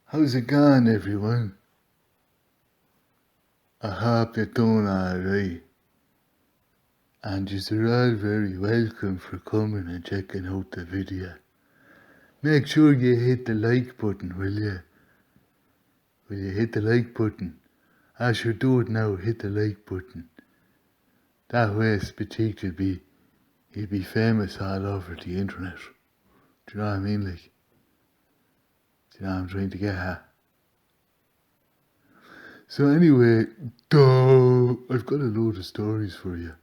How's it going, everyone? I hope you're doing alright. And you're all very welcome for coming and checking out the video. Make sure you hit the like button, will you? Will you hit the like button? I should do it now, hit the like button. That way Spatiqued he'd be famous all over the internet. Do you know what I mean? Do you know what I'm trying to get at? So anyway, I've got a load of stories for you.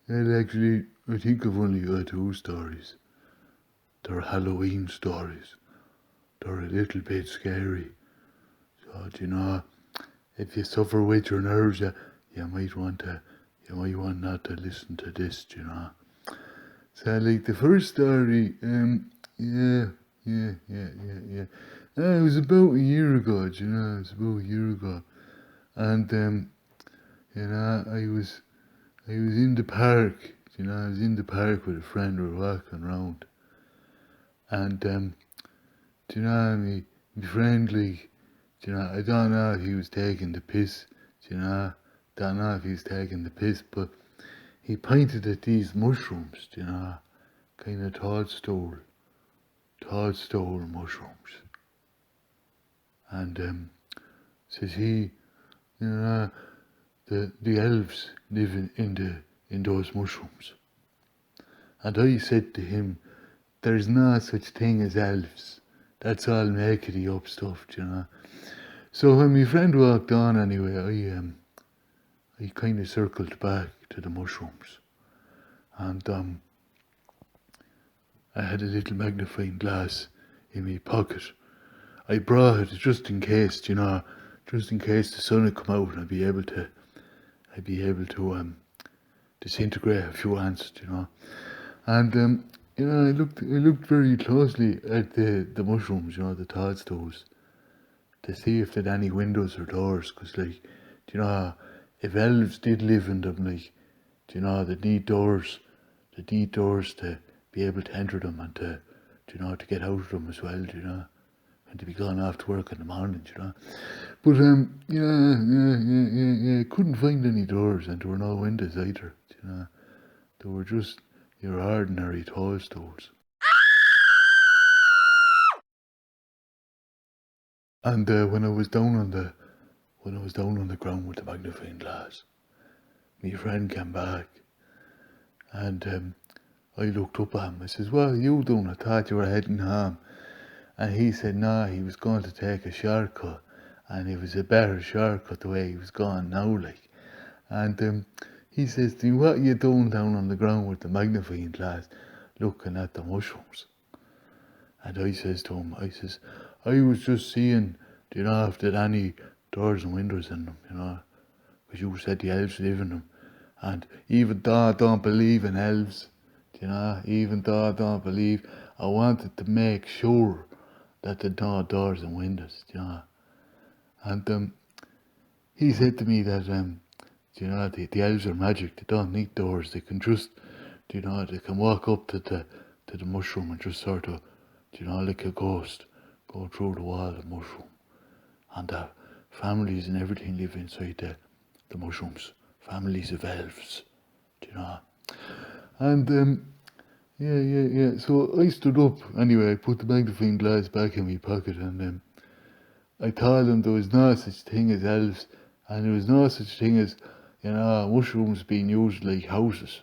And actually, I think I've only got 2 stories. They're Halloween stories. They're a little bit scary. So, do you know, if you suffer with your nerves, you might want not to listen to this, do you know. So, the first story, yeah. It was about a year ago, do you know, And, I was in the park, I was in the park with a friend, we were walking around. And, do you know, my friend, I don't know if he was taking the piss, don't know if he was taking the piss, but he pointed at these mushrooms, kind of toadstool mushrooms. And, says he, the elves live in those mushrooms. And I said to him, there's no such thing as elves. That's all makety up stuff, So when my friend walked on anyway, I kind of circled back to the mushrooms. And I had a little magnifying glass in my pocket. I brought it just in case, just in case the sun had come out and I'd be able to disintegrate a few ants, And I looked very closely at the mushrooms, the toadstools, to see if there had any windows or doors, because if elves did live in them, they'd need doors to be able to enter them and to get out of them as well, and to be gone off to work in the morning, But couldn't find any doors, and there were no windows either, They were just your ordinary toadstools. And when I was down on the ground with the magnifying glass, my friend came back, and I looked up at him. I says, "What are you doing? I thought you were heading home." And he said, "No, he was going to take a shortcut, and it was a better shortcut the way he was going now, And he says to me, 'What are you doing down on the ground with the magnifying glass, looking at the mushrooms?' And I says to him, I was just seeing, if there any doors and windows in them, because you said the elves live in them. And even though I don't believe in elves, even though I don't believe, I wanted to make sure that there are no doors and windows, And he said to me that, the elves are magic. They don't need doors. They can just, they can walk up to the mushroom and just sort of, like a ghost, go through the wall of mushroom. And families and everything live inside the mushrooms. Families of elves, And so I stood up anyway. I put the magnifying glass back in my pocket, and I told him there was no such thing as elves, and there was no such thing as mushrooms being used like houses.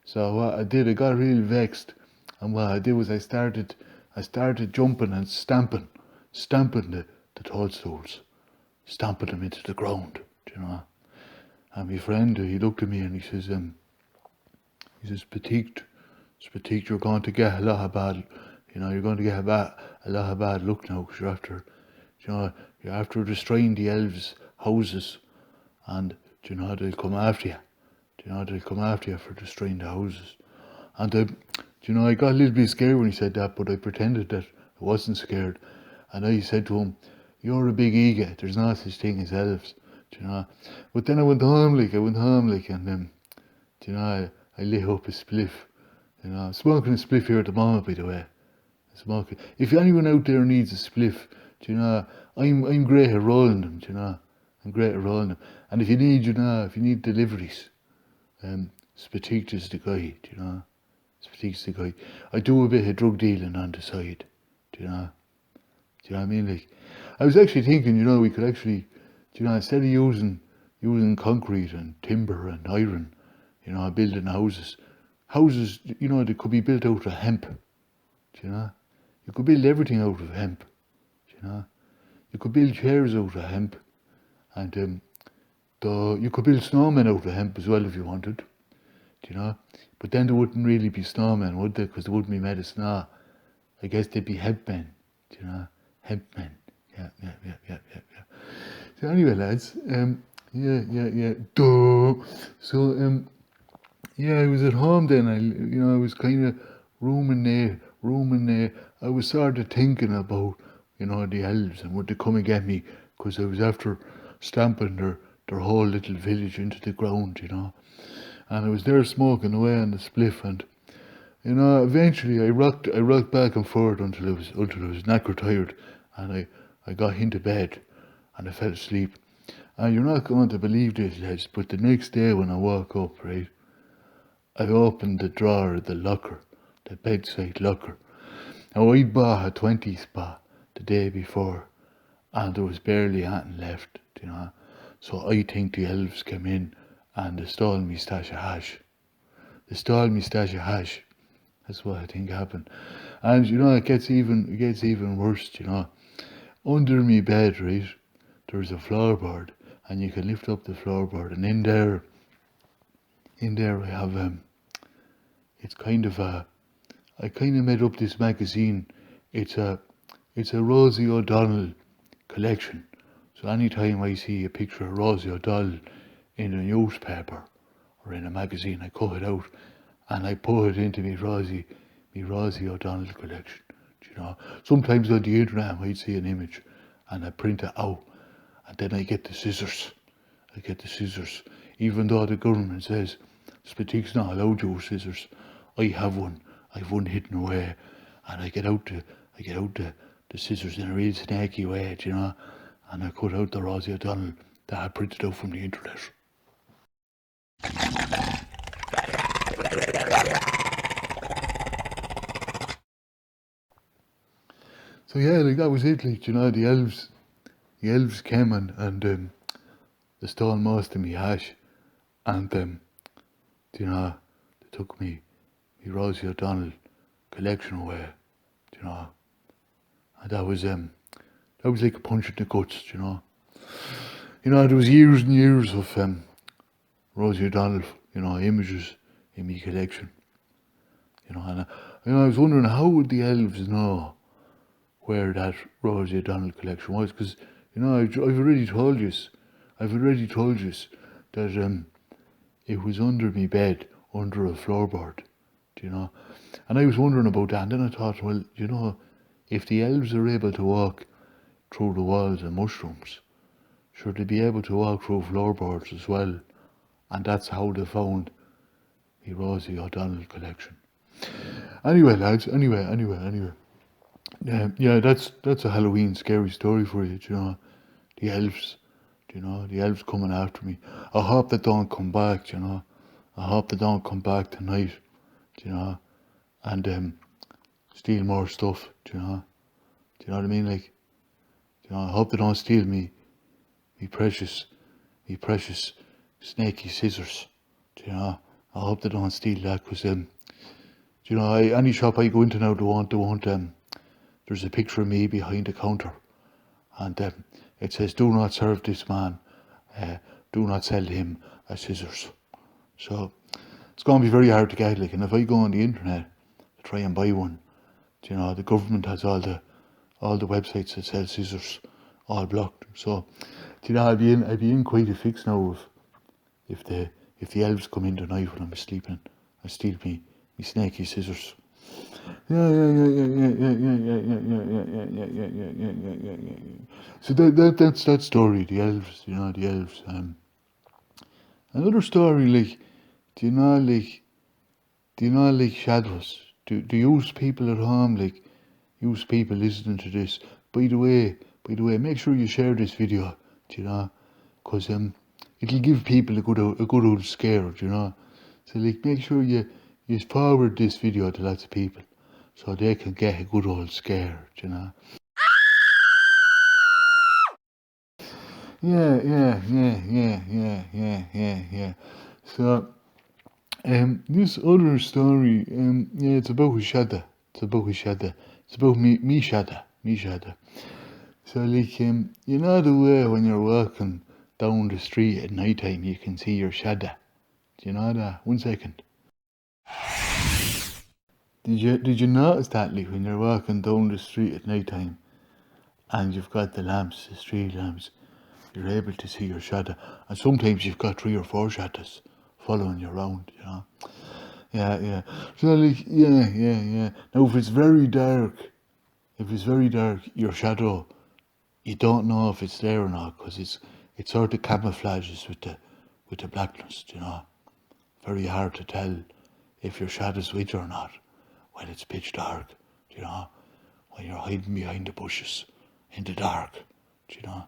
So what I did, I got real vexed, and what I did was I started jumping and stamping the toadstools, stamping them into the ground, And my friend, he looked at me and he says, "Spatiqued, you're going to get a lot of bad, you're going to get a lot of bad luck now, because you're after destroying the elves' houses, and they'll come after you. They'll come after you for destroying the houses." And I got a little bit scared when he said that, but I pretended that I wasn't scared. And I said to him, "You're a big ego. There's no such thing as elves." But then I went home, and I lit up a spliff. I'm smoking a spliff here at the moment, by the way. If anyone out there needs a spliff, Do you know? I'm great at rolling them. Do you know? I'm great at rolling them. And if you need, if you need deliveries, Spatiqued is the guy. Do you know? Spatiqued's the guy. I do a bit of drug dealing on the side. Do you know? Do you know what I mean? Like, I was actually thinking, we could actually, instead of using concrete and timber and iron, building houses, they could be built out of hemp. Do you know? You could build everything out of hemp. Do you know? You could build chairs out of hemp, and you could build snowmen out of hemp as well if you wanted. Do you know? But then there wouldn't really be snowmen, would they? Because they wouldn't be made of snow. I guess they'd be hemp men. Do you know? Hemp men. Yeah. So anyway, lads, duh. So, I was at home then. I was kind of ruminating. I was sort of thinking about, the elves and would they come and get me, because I was after stamping their whole little village into the ground, And I was there smoking away on the spliff, and eventually I rocked back and forth until I was knackered tired, and I got into bed and I fell asleep. And you're not going to believe this, lads, but the next day when I woke up, right, I opened the drawer of the locker, the bedside locker. Now I'd bought a 20 spot the day before, and there was barely anything left, So I think the elves came in and they stole me stash of hash. That's what I think happened. And it gets even worse, Under me bed, right, there's a floorboard, and you can lift up the floorboard, and in there I have it's kind of I kind of made up this magazine. It's a Rosie O'Donnell collection. So anytime I see a picture of Rosie O'Donnell in a newspaper or in a magazine, I cut it out and I put it into me Rosie O'Donnell collection. Sometimes on the internet I might see an image and I print it out, and then I get the scissors. Even though the government says Spatiqued's not allowed to use scissors, I have one. I've one hidden away, and I get out the scissors in a real snaky way, and I cut out the Rosie O'Donnell that I printed out from the internet. So like that was it. Like, the elves came and they stole most of me hash, and they took me Rosie O'Donnell collection away, and that was like a punch in the guts, there was years and years of Rosie O'Donnell, images in my collection, and I was wondering how would the elves know where that Rosie O'Donnell collection was, because I've already told you that it was under me bed, under a floorboard, and I was wondering about that, and then I thought, well, if the elves are able to walk through the walls of mushrooms, should they be able to walk through floorboards as well, and that's how they found the Rosie O'Donnell collection. Anyway, lads, anyway. That's a Halloween scary story for you, the elves, the elves coming after me. I hope they don't come back, I hope they don't come back tonight, and steal more stuff, do you know what I mean? Like, I hope they don't steal me precious snaky scissors, I hope they don't steal that, because any shop I go into now, they won't there's a picture of me behind the counter, and it says, "Do not serve this man. Do not sell him scissors." So it's going to be very hard to get. Like, and if I go on the internet to try and buy one, the government has all the websites that sell scissors all blocked. So I'd be in quite a fix now if the elves come in tonight when I'm sleeping and steal me snaky scissors. Yeah. So that's that story, the elves, the elves. Another story, like, do you know like shadows? Do you people at home, like, people listening to this? By the way, by the way, make sure you share this video, do you know, because it'll give people a good old scare, do you know. So like, make sure you forward this video to lots of people, so they can get a good old scare, do you know. Yeah. So, this other story, it's about a shada. It's about a shada. It's about me shada. So, like, you know the way when you're walking down the street at night time, you can see your shada. Do you know that? 1 second. Did you notice that, like, when you're walking down the street at night time, and you've got the lamps, the street lamps, you're able to see your shadow. And sometimes you've got 3 or 4 shadows following you around, you know. Yeah. So like, yeah. Now if it's very dark, your shadow, you don't know if it's there or not, because it sort of camouflages with the blackness, you know. Very hard to tell if your shadow's with you or not when it's pitch dark, you know, when you're hiding behind the bushes in the dark, you know.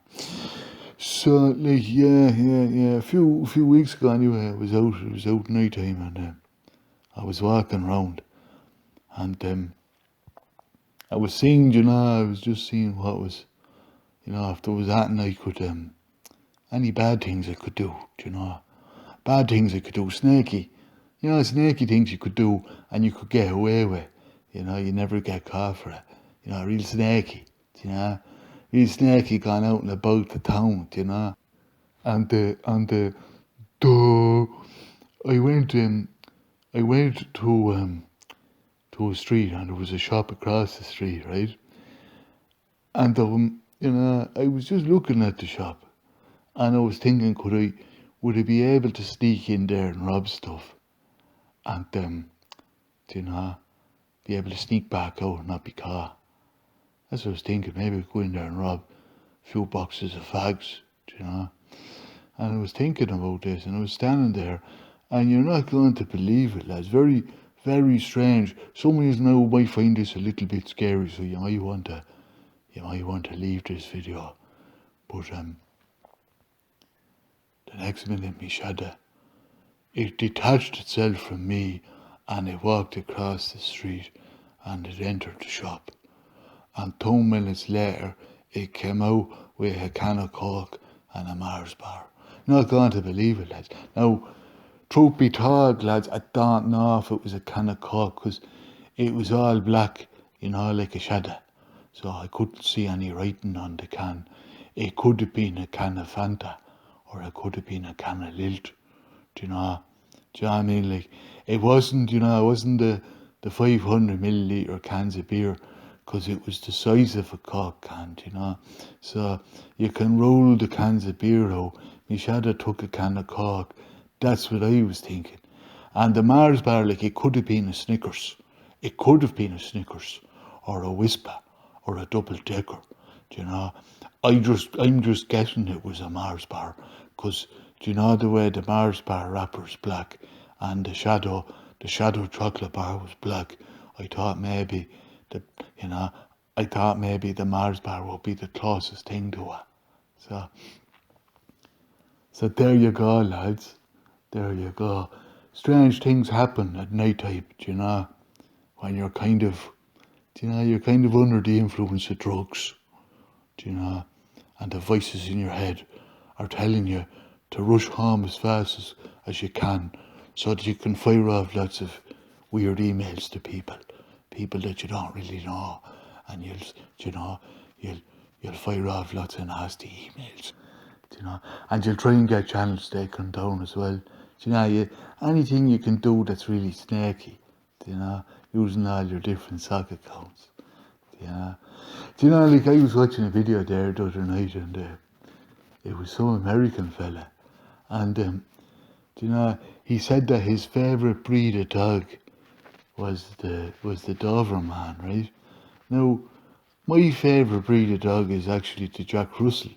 So like, yeah. A few weeks ago anyway, it was out night time, and I was walking around, and I was seeing, you know, I was just seeing what was, you know, if there was anything I could, any bad things I could do, you know, bad things I could do, snaky things you could do and you could get away with, you know, you never get caught for it, you know, real snaky, you know, real snaky gone out and about the town, you know, and I went to a street, and there was a shop across the street, right? And you know, I was just looking at the shop, and I was thinking, would I be able to sneak in there and rob stuff, and you know, be able to sneak back out and not be caught? That's what I was thinking. Maybe I'd go in there and rob a few boxes of fags, you know. And I was thinking about this, and I was standing there, and you're not going to believe it, lads. Very, very strange. Some of you now might find this a little bit scary, so you might want to leave this video. But the next minute, me shadow, it detached itself from me, and it walked across the street, and it entered the shop. And 2 minutes later, it came out with a can of Coke and a Mars bar. Not going to believe it, lads. Now, truth be told, lads, I don't know if it was a can of Coke, because it was all black, you know, like a shadow. So I couldn't see any writing on the can. It could have been a can of Fanta, or it could have been a can of Lilt, do you know? Do you know what I mean? Like, it wasn't the 500 milliliter cans of beer, because it was the size of a Coke can, you know. So you can roll the cans of beer out. Me shadow took a can of Coke. That's what I was thinking. And the Mars bar, like, it could have been a Snickers. It could have been a Snickers, or a Whisper, or a double decker, you know. I'm just guessing it was a Mars bar, because do you know the way the Mars bar wrapper's black, and the shadow chocolate bar was black? I thought maybe the Mars bar would be the closest thing to it. So there you go, lads. There you go. Strange things happen at night time, you know, when you're kind of under the influence of drugs, you know, and the voices in your head are telling you to rush home as fast as you can, so that you can fire off lots of weird emails to people that you don't really know, and you'll fire off lots of nasty emails, you know, and you'll try and get channels taken down as well. You know, anything you can do that's really snaky, you know, using all your different sock accounts. Yeah. Do you know, like, I was watching a video there the other night, and it was some American fella, and do you know, he said that his favourite breed of dog was the Doberman, right? Now, my favourite breed of dog is actually the Jack Russell.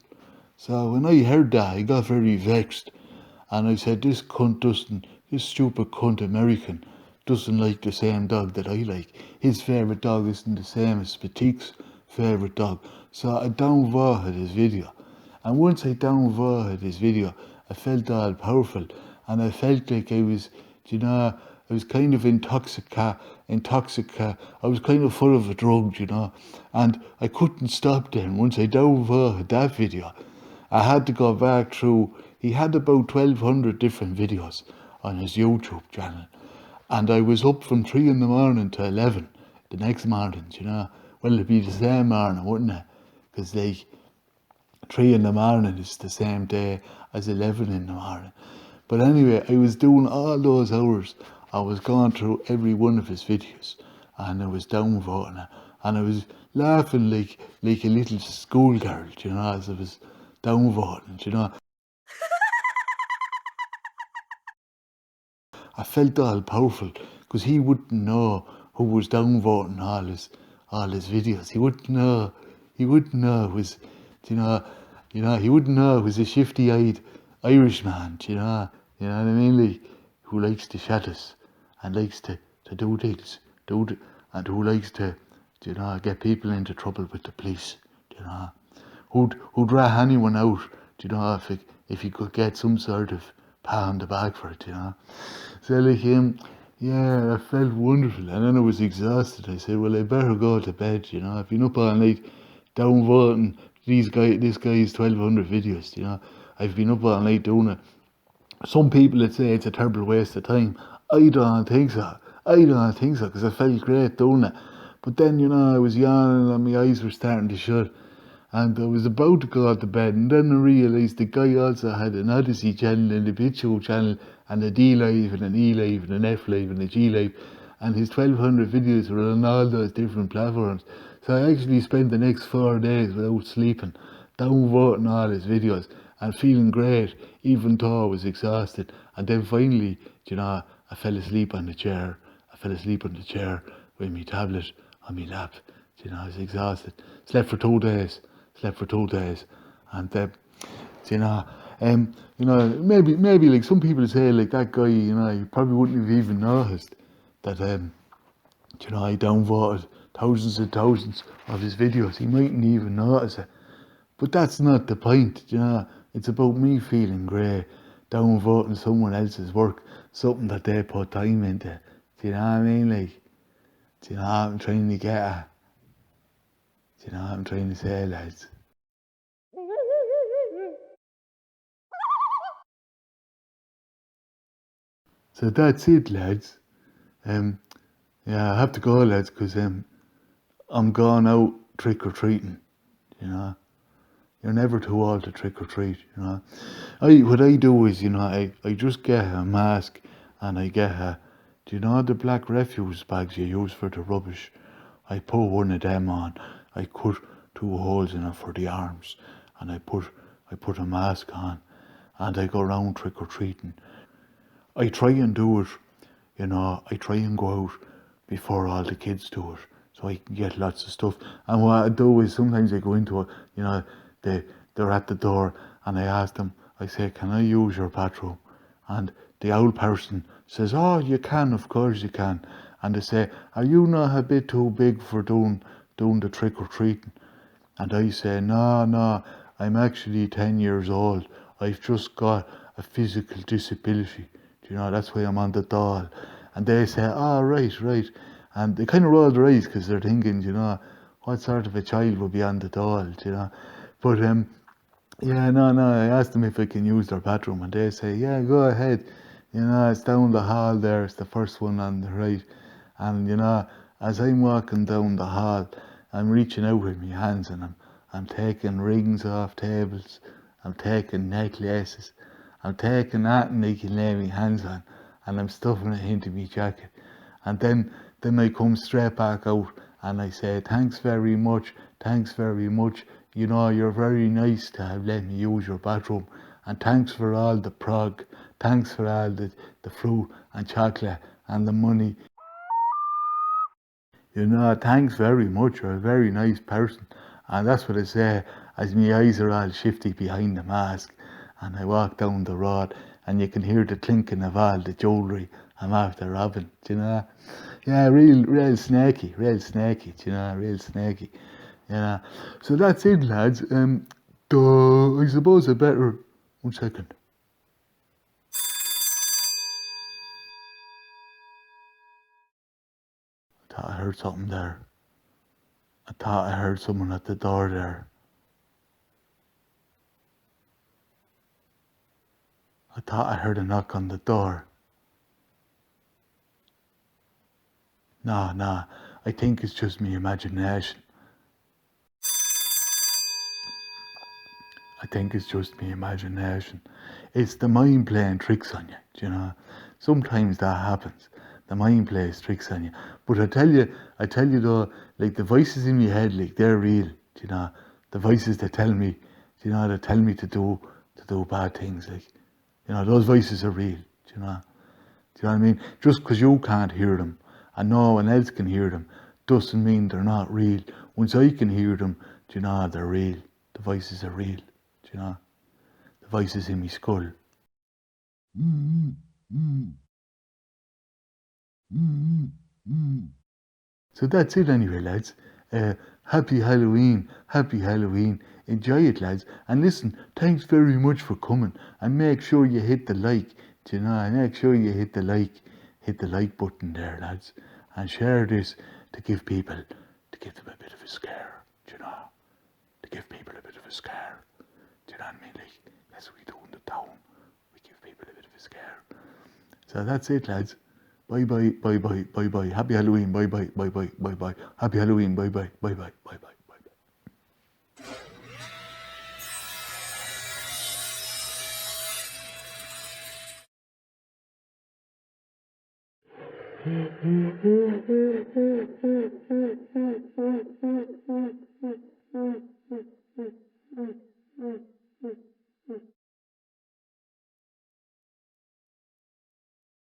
So when I heard that, I got very vexed, and I said, this stupid cunt American doesn't like the same dog that I like. His favourite dog isn't the same as Spatiqued's favourite dog. So I downvoted his video. And once I downvoted his video, I felt all powerful. And I felt like I was, I was kind of intoxicated. I was kind of full of a drug, And I couldn't stop then. Once I downvoted that video, I had to go back through. He had about 1,200 different videos on his YouTube channel. And I was up from 3 in the morning to 11 the next morning, Well, it'd be the same morning, wouldn't it? Because, 3 in the morning is the same day as 11 in the morning. But anyway, I was doing all those hours. I was going through every one of his videos. And I was downvoting it. And I was laughing like a little schoolgirl, as I was downvoting, I felt all powerful because he wouldn't know who was downvoting all his videos. He wouldn't know. He wouldn't know it was, he wouldn't know it was a shifty-eyed Irishman, You know what I mean? Like, who likes to chat us and likes to do things, and who likes to, get people into trouble with the police, who'd rat anyone out, if he could get some sort of pat on the back for it, So yeah, I felt wonderful, and then I was exhausted. I said, well, I better go to bed, I've been up all night downvoting this guy's 1,200 videos, I've been up all night doing it. Some people would say it's a terrible waste of time. I don't think so. Because I felt great doing it. But then, I was yawning and my eyes were starting to shut. And I was about to go to bed, and then I realised the guy also had an Odyssey channel and a BitChute channel and a D Live and an E Live and an F Live and a G Live, and his 1,200 videos were on all those different platforms. So I actually spent the next 4 days without sleeping, downvoting all his videos and feeling great, even though I was exhausted. And then finally, I fell asleep on the chair. With my tablet on my lap. I was exhausted. Slept for 2 days. And maybe like some people say, like that guy, you probably wouldn't have even noticed that, I downvoted thousands and thousands of his videos. He mightn't even notice it. But that's not the point, It's about me feeling great, downvoting someone else's work, something that they put time into. Do you know what I mean? Like, do you know what I'm trying to get at? Do you know what I'm trying to say, lads? So that's it, lads. Yeah, I have to go, lads, because I'm going out trick-or-treating, You're never too old to trick-or-treat, What I do is, I just get a mask and I get the black refuse bags you use for the rubbish? I put one of them on. I cut 2 holes in it for the arms, and I put a mask on, and I go round trick-or-treating. I try and do it, I try and go out before all the kids do it, so I can get lots of stuff. And what I do is sometimes I go into it, they're at the door, and I ask them, I say, can I use your bathroom? And the old person says, oh, you can, of course you can. And they say, are you not a bit too big for doing the trick-or-treating? And I say, no, I'm actually 10 years old. I've just got a physical disability. That's why I'm on the doll. And they say, oh, right. And they kind of roll their eyes because they're thinking, what sort of a child would be on the doll, But, yeah, no, I asked them if I can use their bathroom, and they say, yeah, go ahead. It's down the hall there, it's the first one on the right. And, as I'm walking down the hall, I'm reaching out with my hands, and I'm taking rings off tables, I'm taking necklaces, I'm taking that and I can lay my hands on, and I'm stuffing it into my jacket. And then I come straight back out and I say, thanks very much. You're very nice to have let me use your bathroom, and thanks for all the prog, thanks for all the fruit and chocolate and the money. Thanks very much, you're a very nice person. And that's what I say as my eyes are all shifty behind the mask, and I walk down the road and you can hear the clinking of all the jewellery I'm after robbing, Yeah, real snaky, real snaky. Yeah. So that's it, lads. I suppose I better. 1 second. I thought I heard something there. I thought I heard someone at the door there. I thought I heard a knock on the door. Nah, nah. I think it's just me imagination. I think it's just me imagination. It's the mind playing tricks on you, do you know. Sometimes that happens. The mind plays tricks on you. But I tell you though, like the voices in my head, like they're real, do you know. The voices that tell me, do you know, that tell me to do bad things, like, you know, those voices are real, do you know. Do you know what I mean? Just because you can't hear them and no one else can hear them doesn't mean they're not real. Once I can hear them, do you know, they're real. The voices are real, do you know. The voices in my skull. Mm, mm, mm, mm. So that's it anyway, lads. Happy Halloween, happy Halloween. Enjoy it, lads. And listen, thanks very much for coming. And make sure you hit the like, do you know, and make sure you hit the like button there, lads. And share this to give them a bit of a scare, do you know, to give people a bit of a scare. Do you know what I mean? Like, that's what we do in the town. We give people a bit of a scare. So that's it, lads. Bye bye, bye bye, bye bye. Happy Halloween, bye bye, bye bye, bye bye. Happy Halloween, bye bye, bye bye, bye bye, bye bye.